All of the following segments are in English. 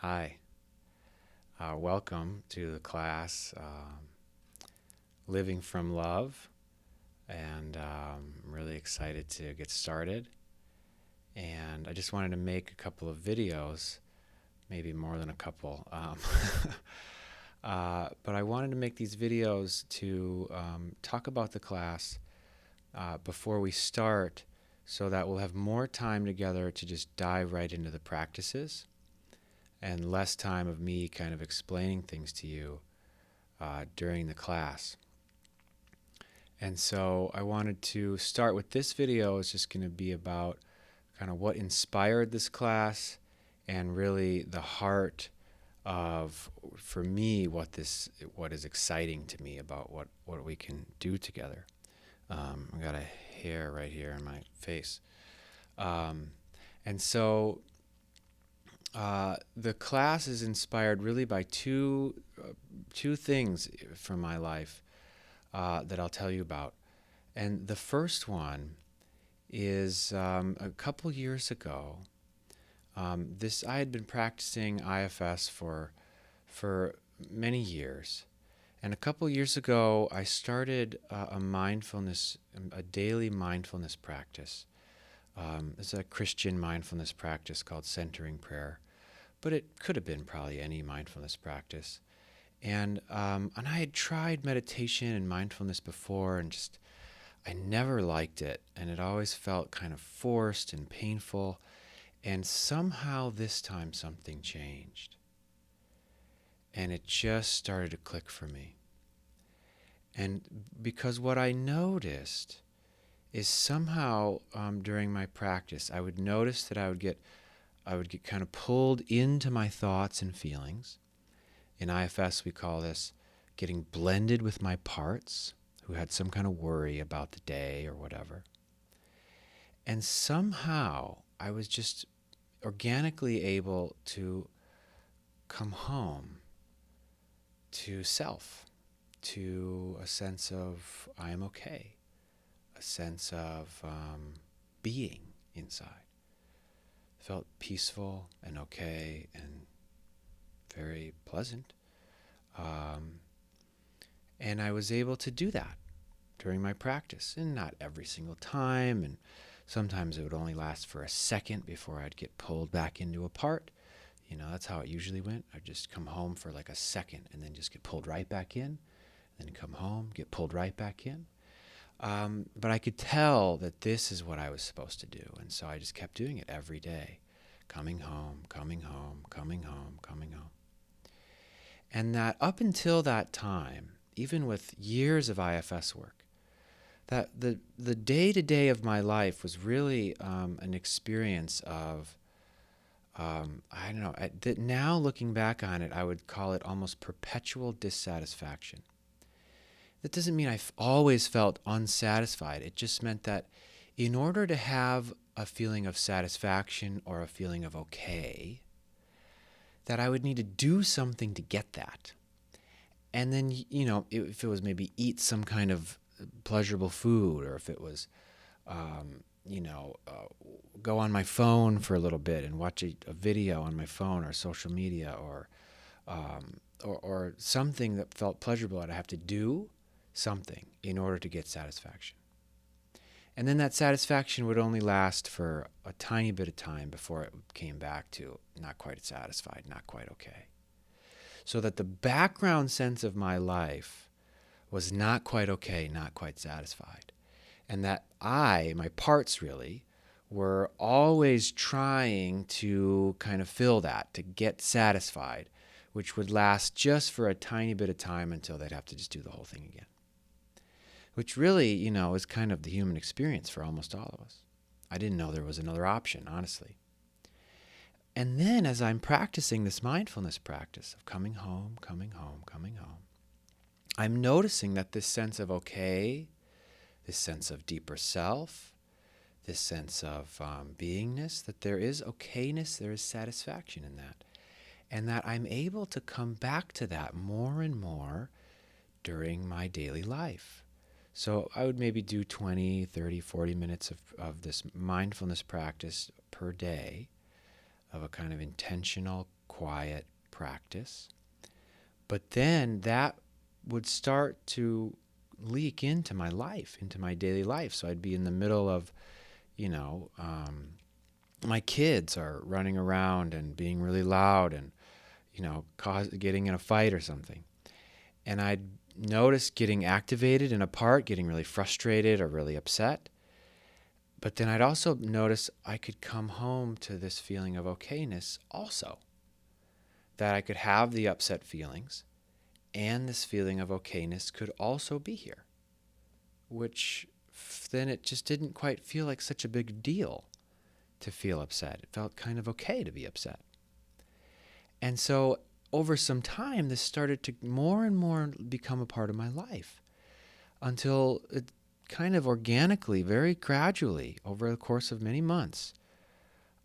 Hi, welcome to the class, Living from Love, and I'm really excited to get started. And I just wanted to make a couple of videos, maybe more than a couple, but I wanted to make these videos to talk about the class before we start so that we'll have more time together to just dive right into the practices and less time of me kind of explaining things to you during the class. And so I wanted to start with this video. It's just going to be about kind of what inspired this class and really the heart of, for me, what is exciting to me about what we can do together. I got a hair right here in my face. And so the class is inspired really by two things from my life that I'll tell you about. And the first one is a couple years ago. I had been practicing IFS for many years, and a couple years ago I started a daily mindfulness practice. It's a Christian mindfulness practice called centering prayer, but it could have been probably any mindfulness practice. And I had tried meditation and mindfulness before, and I never liked it, and it always felt kind of forced and painful. And somehow this time something changed, and it just started to click for me. And because what I noticed is somehow during my practice, I would notice that I would get kind of pulled into my thoughts and feelings. In IFS, we call this getting blended with my parts, who had some kind of worry about the day or whatever. And somehow I was just organically able to come home to self, to a sense of I am okay, a sense of being inside. Felt peaceful and okay and very pleasant. And I was able to do that during my practice, and not every single time, and sometimes it would only last for a second before I'd get pulled back into a part. That's how it usually went. I'd just come home for like a second and then just get pulled right back in, then come home, get pulled right back in. But I could tell that this is what I was supposed to do, and so I just kept doing it every day, coming home, coming home, coming home, coming home. And that up until that time, even with years of IFS work, that the day-to-day of my life was really an experience of, that now looking back on it, I would call it almost perpetual dissatisfaction. That doesn't mean I've always felt unsatisfied. It just meant that in order to have a feeling of satisfaction or a feeling of okay, that I would need to do something to get that. And then, if it was maybe eat some kind of pleasurable food, or if it was, go on my phone for a little bit and watch a video on my phone or social media, or something that felt pleasurable, I'd have to do something in order to get satisfaction. And then that satisfaction would only last for a tiny bit of time before it came back to not quite satisfied, not quite okay. So that the background sense of my life was not quite okay, not quite satisfied. And that my parts really, were always trying to kind of fill that, to get satisfied, which would last just for a tiny bit of time until they'd have to just do the whole thing again. Which really, is kind of the human experience for almost all of us. I didn't know there was another option, honestly. And then as I'm practicing this mindfulness practice of coming home, coming home, coming home, I'm noticing that this sense of okay, this sense of deeper self, this sense of beingness, that there is okayness, there is satisfaction in that. And that I'm able to come back to that more and more during my daily life. So I would maybe do 20, 30, 40 minutes of this mindfulness practice per day, of a kind of intentional, quiet practice. But then that would start to leak into my life, into my daily life. So I'd be in the middle of, my kids are running around and being really loud and, getting in a fight or something. And I'd notice getting activated in a part, getting really frustrated or really upset. But then I'd also notice I could come home to this feeling of okayness also. That I could have the upset feelings, and this feeling of okayness could also be here. Which then it just didn't quite feel like such a big deal to feel upset. It felt kind of okay to be upset. And so over some time, this started to more and more become a part of my life until it kind of organically, very gradually, over the course of many months,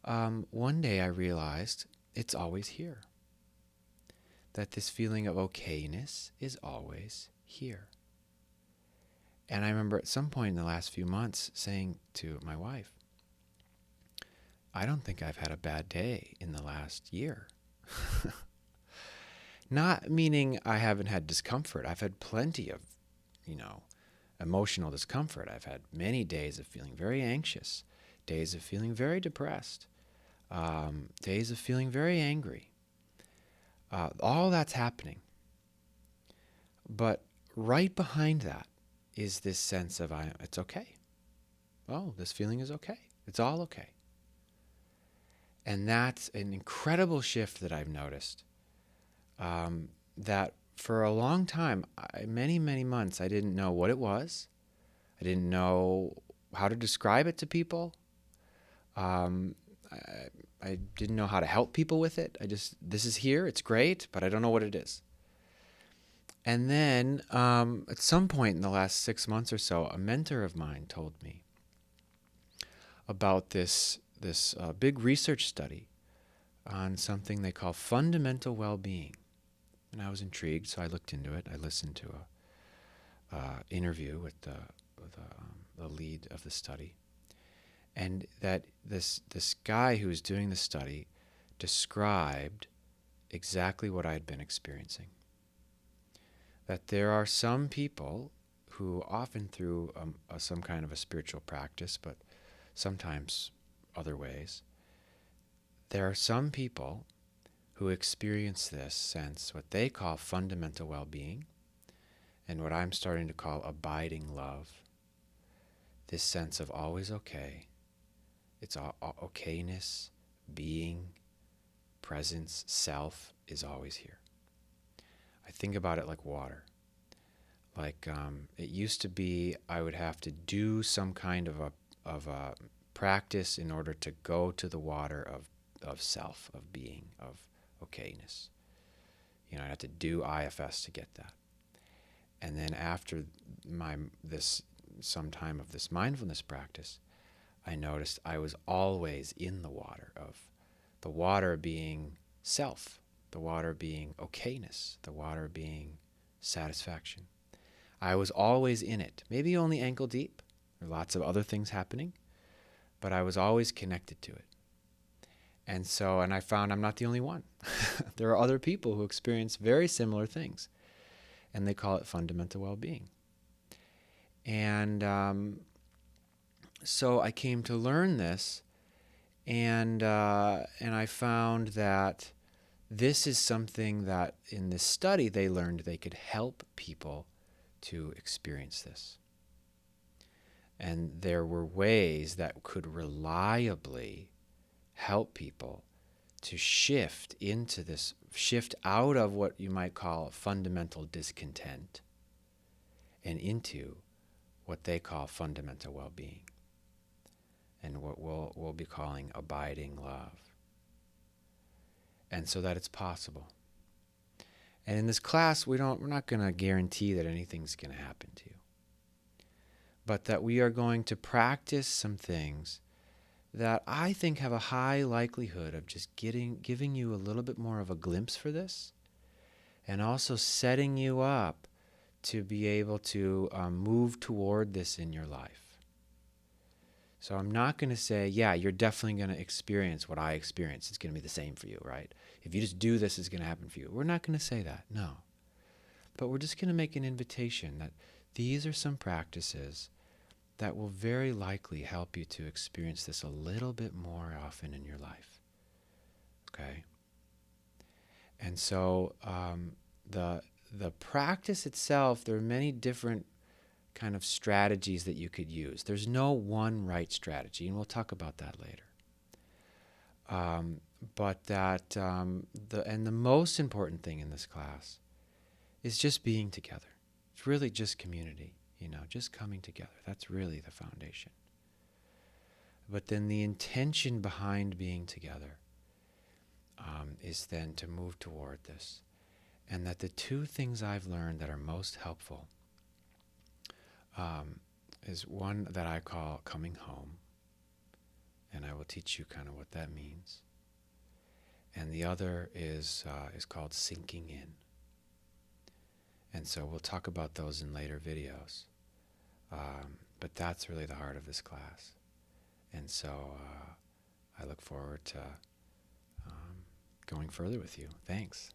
one day I realized it's always here. That this feeling of okayness is always here. And I remember at some point in the last few months saying to my wife, I don't think I've had a bad day in the last year. Not meaning I haven't had discomfort. I've had plenty of, emotional discomfort. I've had many days of feeling very anxious, days of feeling very depressed, days of feeling very angry. All that's happening. But right behind that is this sense of it's okay. Oh, this feeling is okay. It's all okay. And that's an incredible shift that I've noticed. That for a long time, many, many months, I didn't know what it was. I didn't know how to describe it to people. I didn't know how to help people with it. This is here, it's great, but I don't know what it is. And then at some point in the last 6 months or so, a mentor of mine told me about this big research study on something they call fundamental well-being. And I was intrigued, so I looked into it. I listened to a interview with the lead of the study. And that this guy who was doing the study described exactly what I had been experiencing. That there are some people who, often through some kind of a spiritual practice, but sometimes other ways, there are some people who experience this sense, what they call fundamental well-being, and what I'm starting to call abiding love. This sense of always okay. It's okayness, being, presence, self is always here. I think about it like water. Like it used to be I would have to do some kind of a practice in order to go to the water of self, of being, of okayness. I'd have to do IFS to get that. And then after some time of this mindfulness practice, I noticed I was always in the water being self, the water being okayness, the water being satisfaction. I was always in it, maybe only ankle deep. There were lots of other things happening, but I was always connected to it. And I found I'm not the only one. There are other people who experience very similar things, and they call it fundamental well-being. And so I came to learn this, and I found that this is something that in this study they learned they could help people to experience this. And there were ways that could reliably help people to shift out of what you might call fundamental discontent and into what they call fundamental well-being, and what we'll be calling abiding love. And so that it's possible. And in this class, we're not going to guarantee that anything's going to happen to you, but that we are going to practice some things that I think have a high likelihood of just giving you a little bit more of a glimpse for this, and also setting you up to be able to move toward this in your life. So I'm not going to say, yeah, you're definitely going to experience what I experienced. It's going to be the same for you, right? If you just do this, it's going to happen for you. We're not going to say that, no. But we're just going to make an invitation that these are some practices that will very likely help you to experience this a little bit more often in your life. Okay? And so the practice itself, there are many different kind of strategies that you could use. There's no one right strategy, and we'll talk about that later. But the most important thing in this class is just being together. It's really just community, just coming together. That's really the foundation. But then the intention behind being together is then to move toward this. And that the two things I've learned that are most helpful is one that I call coming home, and I will teach you kind of what that means. And the other is called sinking in. And so we'll talk about those in later videos. But that's really the heart of this class. And so I look forward to going further with you. Thanks.